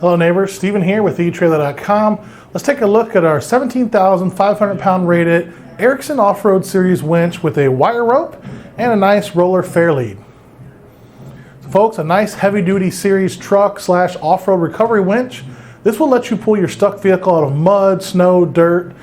Hello neighbors, Stephen here with etrailer.com. Let's take a look at our 17,500 pound rated Erickson Off-Road Series Winch with a wire rope and a nice roller Fairlead. So folks, a nice heavy duty series truck slash off-road recovery winch. This will let you pull your stuck vehicle out of mud, snow, dirt,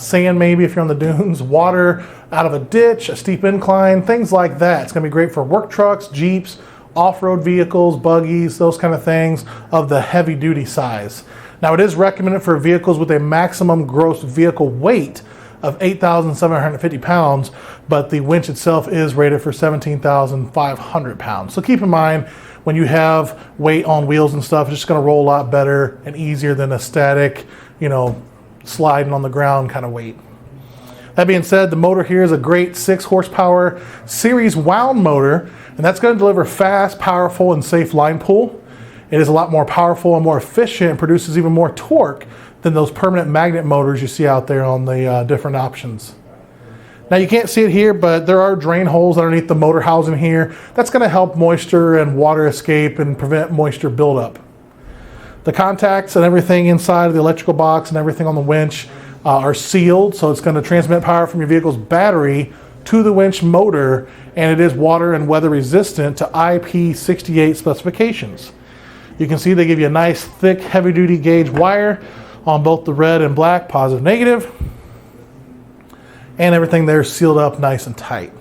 sand maybe if you're on the dunes, water, out of a ditch, a steep incline, things like that. It's going to be great for work trucks, Jeeps, off-road vehicles, buggies, those kind of things of the heavy duty size. Now it is recommended for vehicles with a maximum gross vehicle weight of 8,750 pounds, but the winch itself is rated for 17,500 pounds. So keep in mind, when you have weight on wheels and stuff, it's just going to roll a lot better and easier than a static, sliding on the ground kind of weight. That being said, the motor here is a great 6 horsepower series wound motor, and that's going to deliver fast, powerful, and safe line pull. It is a lot more powerful and more efficient and produces even more torque than those permanent magnet motors you see out there on the different options. Now you can't see it here, but there are drain holes underneath the motor housing here. That's going to help moisture and water escape and prevent moisture buildup. The contacts and everything inside of the electrical box and everything on the winch are sealed, so it's going to transmit power from your vehicle's battery to the winch motor, and it is water and weather resistant to IP68 specifications. You can see they give you a nice thick heavy duty gauge wire on both the red and black, positive, negative, and everything there is sealed up nice and tight.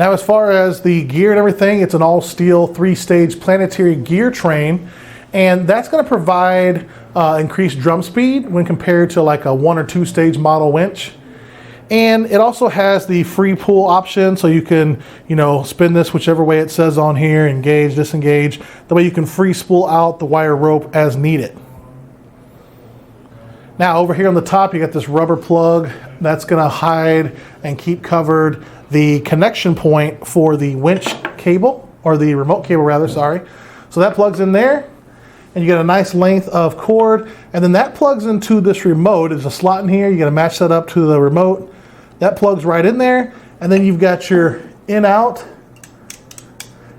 Now as far as the gear and everything, it's an all steel 3-stage planetary gear train, and that's going to provide increased drum speed when compared to like a 1 or 2 stage model winch. And it also has the free pull option, so you can, spin this whichever way it says on here, engage, disengage. That way you can free spool out the wire rope as needed. Now over here on the top, you got this rubber plug that's going to hide and keep covered the connection point for the winch cable, or the remote cable rather, sorry. So that plugs in there, and you get a nice length of cord, and then that plugs into this remote. There's a slot in here, you got to match that up to the remote. That plugs right in there, and then you've got your in-out,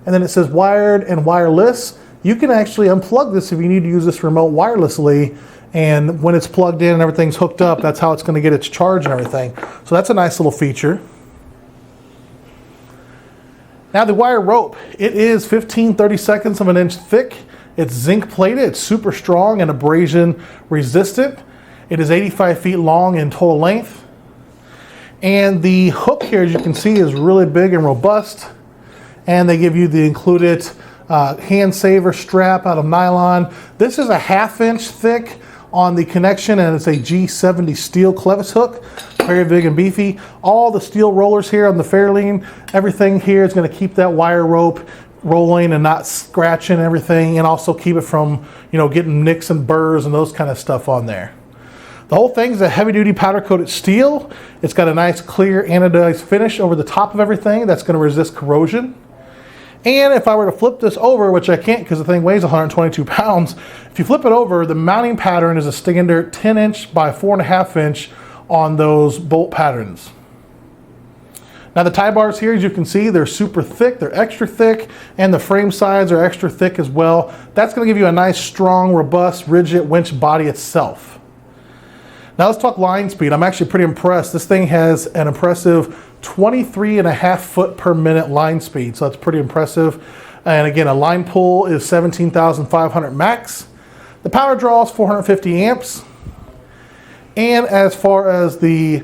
and then it says wired and wireless. You can actually unplug this if you need to use this remote wirelessly, and when it's plugged in and everything's hooked up, that's how it's going to get its charge and everything. So that's a nice little feature. Now the wire rope, it is 15/32 of an inch thick. It's zinc plated, it's super strong and abrasion resistant. It is 85 feet long in total length. And the hook here, as you can see, is really big and robust. And they give you the included hand saver strap out of nylon. This is a 1/2 inch thick on the connection, and it's a G70 steel clevis hook. Very big and beefy. All the steel rollers here on the Fairlead, everything here is going to keep that wire rope rolling and not scratching everything, and also keep it from, getting nicks and burrs and those kind of stuff on there. The whole thing is a heavy-duty powder-coated steel. It's got a nice clear anodized finish over the top of everything that's going to resist corrosion. And if I were to flip this over, which I can't because the thing weighs 122 pounds, if you flip it over, the mounting pattern is a standard 10 inch by 4.5 inch on those bolt patterns. Now the tie bars here, as you can see, they're super thick, they're extra thick, and the frame sides are extra thick as well. That's going to give you a nice, strong, robust, rigid winch body itself. Now let's talk line speed. I'm actually pretty impressed. This thing has an impressive 23.5 foot per minute line speed, so that's pretty impressive. And again, a line pull is 17,500 max. The power draw is 450 amps. And as far as the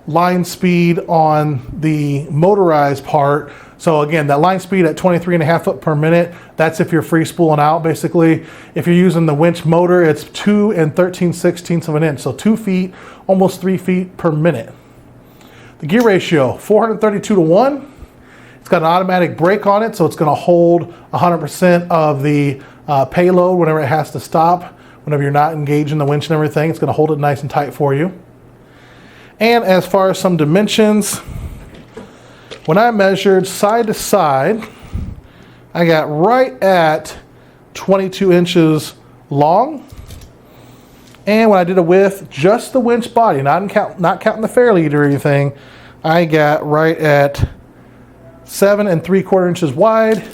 line speed on the motorized part, so again, that line speed at 23.5 foot per minute, that's if you're free spooling out basically. If you're using the winch motor, it's 2 13/16 of an inch, so 2 feet, almost 3 feet per minute. The gear ratio, 432:1. It's got an automatic brake on it, so it's going to hold 100% of the payload whenever it has to stop. Whenever you're not engaging the winch and everything, it's going to hold it nice and tight for you. And as far as some dimensions, when I measured side to side, I got right at 22 inches long. And when I did a width, just the winch body, not counting the Fairlead or anything, I got right at 7 3/4 inches wide.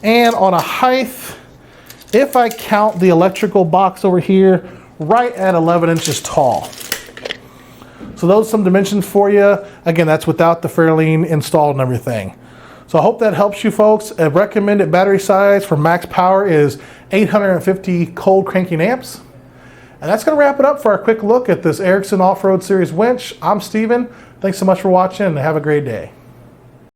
And on a height, if I count the electrical box over here, right at 11 inches tall. So those are some dimensions for you. Again, that's without the Fairlead installed and everything. So I hope that helps you folks. A recommended battery size for max power is 850 cold cranking amps. And that's going to wrap it up for our quick look at this Erickson Off-Road Series winch. I'm Steven. Thanks so much for watching and have a great day.